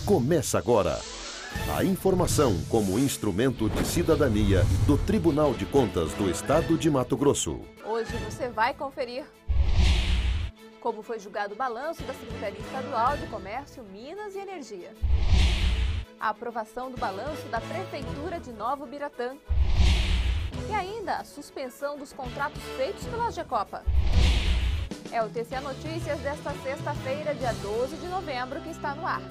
Começa agora. A informação como instrumento de cidadania do Tribunal de Contas do Estado de Mato Grosso. Hoje você vai conferir como foi julgado o balanço da Secretaria Estadual de Comércio, Minas e Energia. A aprovação do balanço da Prefeitura de Nova Ubiratã. E ainda a suspensão dos contratos feitos pela AGECOPA. É o TCE Notícias desta sexta-feira, dia 12 de novembro, que está no ar.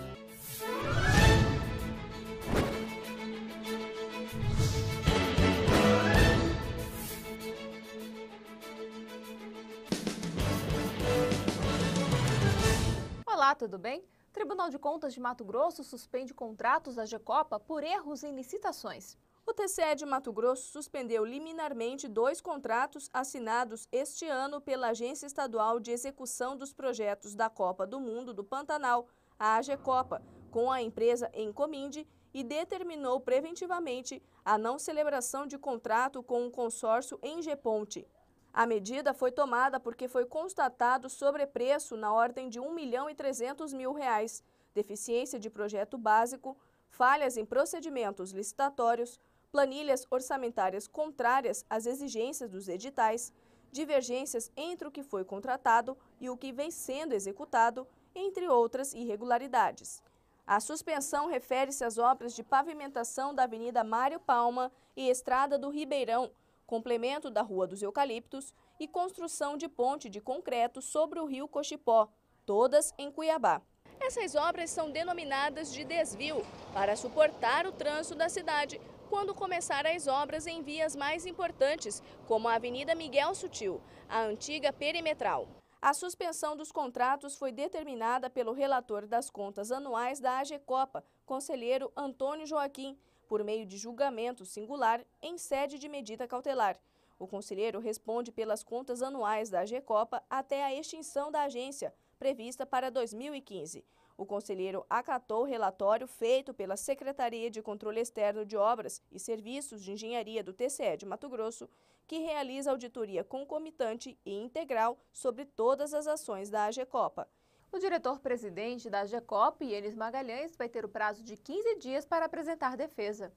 Olá, tudo bem? O Tribunal de Contas de Mato Grosso suspende contratos da AGECOPA por erros em licitações. O TCE de Mato Grosso suspendeu liminarmente 2 contratos assinados este ano pela Agência Estadual de Execução dos Projetos da Copa do Mundo do Pantanal, a AGECOPA, com a empresa Encominde e determinou preventivamente a não celebração de contrato com o consórcio Engeponte. A medida foi tomada porque foi constatado sobrepreço na ordem de R$ 1.300.000, deficiência de projeto básico, falhas em procedimentos licitatórios, planilhas orçamentárias contrárias às exigências dos editais, divergências entre o que foi contratado e o que vem sendo executado, entre outras irregularidades. A suspensão refere-se às obras de pavimentação da Avenida Mário Palma e Estrada do Ribeirão, complemento da Rua dos Eucaliptos e construção de ponte de concreto sobre o rio Cochipó, todas em Cuiabá. Essas obras são denominadas de desvio para suportar o trânsito da cidade quando começar as obras em vias mais importantes, como a Avenida Miguel Sutil, a antiga perimetral. A suspensão dos contratos foi determinada pelo relator das contas anuais da AGECOPA, conselheiro Antônio Joaquim, por meio de julgamento singular em sede de medida cautelar. O conselheiro responde pelas contas anuais da AGECOPA até a extinção da agência, prevista para 2015. O conselheiro acatou o relatório feito pela Secretaria de Controle Externo de Obras e Serviços de Engenharia do TCE de Mato Grosso, que realiza auditoria concomitante e integral sobre todas as ações da AGECOPA. O diretor-presidente da AGECOPA, Ienes Magalhães, vai ter o prazo de 15 dias para apresentar defesa.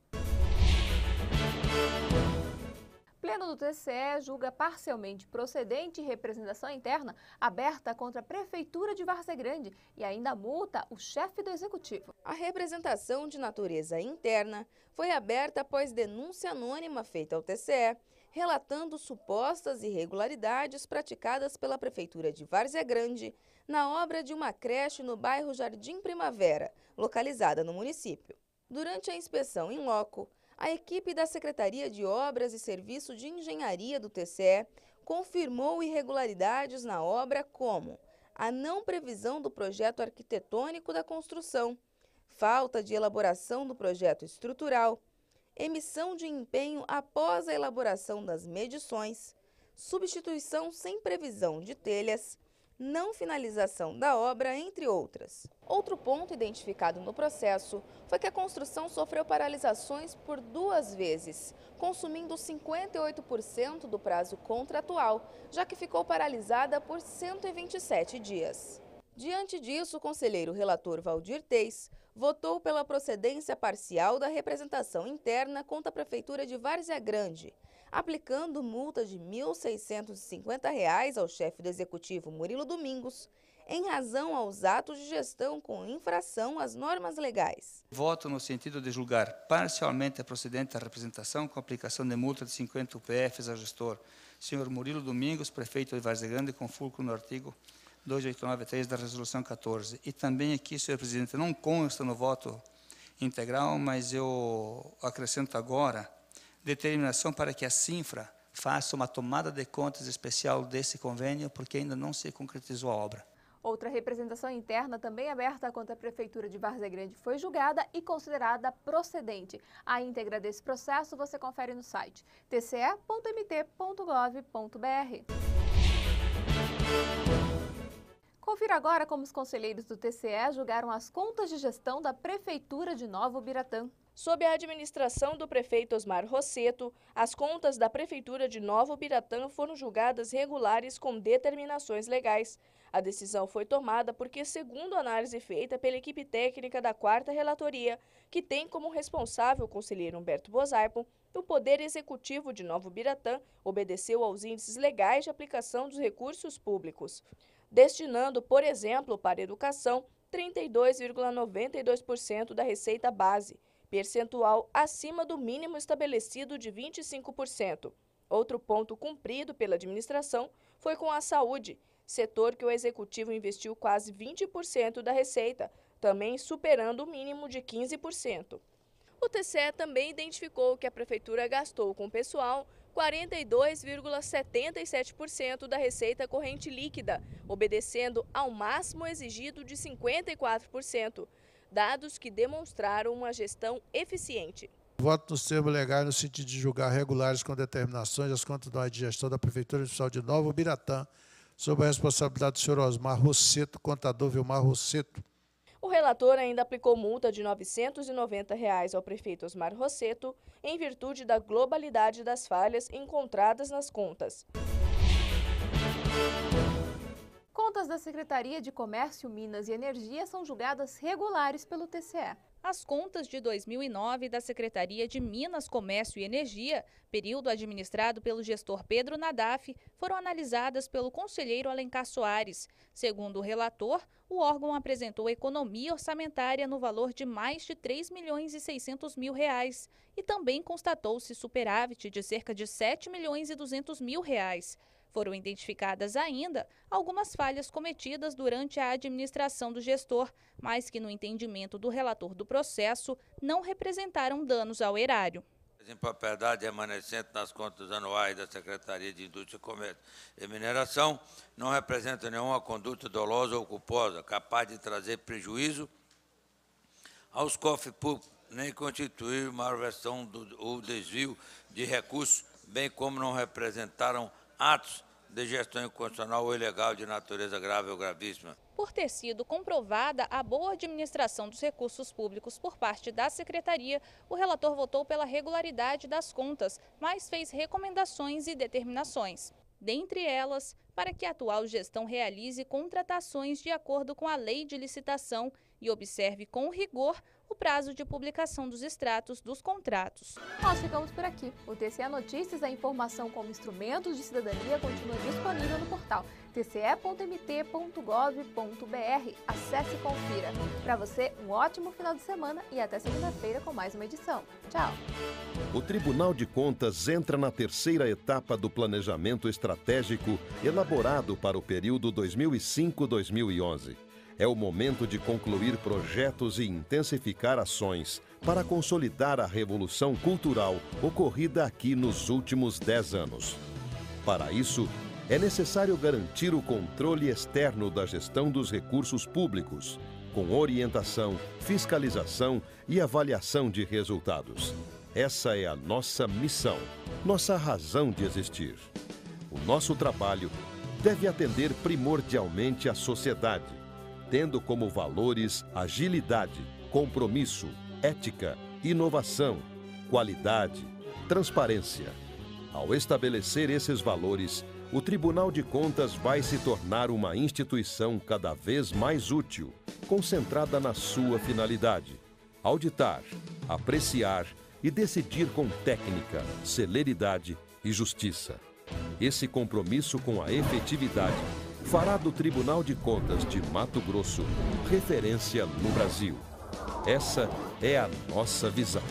Pleno do TCE julga parcialmente procedente representação interna aberta contra a Prefeitura de Várzea Grande e ainda multa o chefe do Executivo. A representação de natureza interna foi aberta após denúncia anônima feita ao TCE, relatando supostas irregularidades praticadas pela Prefeitura de Várzea Grande na obra de uma creche no bairro Jardim Primavera, localizada no município. Durante a inspeção in loco, a equipe da Secretaria de Obras e Serviço de Engenharia do TCE confirmou irregularidades na obra como a não previsão do projeto arquitetônico da construção, falta de elaboração do projeto estrutural, emissão de empenho após a elaboração das medições, substituição sem previsão de telhas, não finalização da obra, entre outras. Outro ponto identificado no processo foi que a construção sofreu paralisações por 2 vezes, consumindo 58% do prazo contratual, já que ficou paralisada por 127 dias. Diante disso, o conselheiro relator Valdir Teis votou pela procedência parcial da representação interna contra a Prefeitura de Várzea Grande, aplicando multa de R$ 1.650 ao chefe do Executivo Murilo Domingos, em razão aos atos de gestão com infração às normas legais. Voto no sentido de julgar parcialmente a procedente a representação com aplicação de multa de 50 UPFs ao gestor, senhor Murilo Domingos, prefeito de Várzea Grande, com fulcro no artigo 2893 da Resolução 14. E também aqui, senhor presidente, não consta no voto integral, mas eu acrescento agora determinação para que a Cinfra faça uma tomada de contas especial desse convênio, porque ainda não se concretizou a obra. Outra representação interna também aberta contra a Prefeitura de Várzea Grande foi julgada e considerada procedente. A íntegra desse processo você confere no site tce.mt.gov.br. Confira agora como os conselheiros do TCE julgaram as contas de gestão da Prefeitura de Nova Ubiratã. Sob a administração do prefeito Osmar Rossetto, as contas da Prefeitura de Nova Ubiratã foram julgadas regulares com determinações legais. A decisão foi tomada porque, segundo a análise feita pela equipe técnica da 4ª Relatoria, que tem como responsável o conselheiro Humberto Bozaipo, o Poder Executivo de Nova Ubiratã obedeceu aos índices legais de aplicação dos recursos públicos, destinando, por exemplo, para a educação, 32,92% da receita base, percentual acima do mínimo estabelecido de 25%. Outro ponto cumprido pela administração foi com a saúde, setor que o Executivo investiu quase 20% da receita, também superando o mínimo de 15%. O TCE também identificou que a Prefeitura gastou com o pessoal 42,77% da receita corrente líquida, obedecendo ao máximo exigido de 54%. Dados que demonstraram uma gestão eficiente. Voto nos termos legais no sentido de julgar regulares com determinações as contas da de gestão da Prefeitura Municipal de Nova Ubiratã, sob a responsabilidade do senhor Osmar Rossetto, contador Vilmar Rossetto. O relator ainda aplicou multa de R$ 990 ao prefeito Osmar Rossetto, em virtude da globalidade das falhas encontradas nas contas. Contas da Secretaria de Comércio, Minas e Energia são julgadas regulares pelo TCE. As contas de 2009 da Secretaria de Minas, Comércio e Energia, período administrado pelo gestor Pedro Nadaf, foram analisadas pelo conselheiro Alencar Soares. Segundo o relator, o órgão apresentou economia orçamentária no valor de mais de R$ 3.600.000 e também constatou-se superávit de cerca de R$ 7.200.000. Foram identificadas ainda algumas falhas cometidas durante a administração do gestor, mas que, no entendimento do relator do processo, não representaram danos ao erário. As impropriedades remanescentes nas contas anuais da Secretaria de Indústria, Comércio e Mineração não representam nenhuma conduta dolosa ou culposa capaz de trazer prejuízo aos cofres públicos, nem constituir malversão ou desvio de recursos, bem como não representaram atos de gestão inconstitucional ou ilegal de natureza grave ou gravíssima. Por ter sido comprovada a boa administração dos recursos públicos por parte da Secretaria, o relator votou pela regularidade das contas, mas fez recomendações e determinações. Dentre elas, para que a atual gestão realize contratações de acordo com a lei de licitação e observe com rigor o prazo de publicação dos extratos dos contratos. Nós ficamos por aqui. O TCE Notícias, a informação como instrumentos de cidadania, continua disponível no portal tce.mt.gov.br. Acesse e confira. Para você, um ótimo final de semana e até segunda-feira com mais uma edição. Tchau! O Tribunal de Contas entra na terceira etapa do planejamento estratégico elaborado para o período 2005-2011. É o momento de concluir projetos e intensificar ações para consolidar a revolução cultural ocorrida aqui nos últimos 10 anos. Para isso, é necessário garantir o controle externo da gestão dos recursos públicos, com orientação, fiscalização e avaliação de resultados. Essa é a nossa missão, nossa razão de existir. O nosso trabalho deve atender primordialmente à sociedade, tendo como valores agilidade, compromisso, ética, inovação, qualidade, transparência. Ao estabelecer esses valores, o Tribunal de Contas vai se tornar uma instituição cada vez mais útil, concentrada na sua finalidade: auditar, apreciar e decidir com técnica, celeridade e justiça. Esse compromisso com a efetividade fará do Tribunal de Contas de Mato Grosso referência no Brasil. Essa é a nossa visão.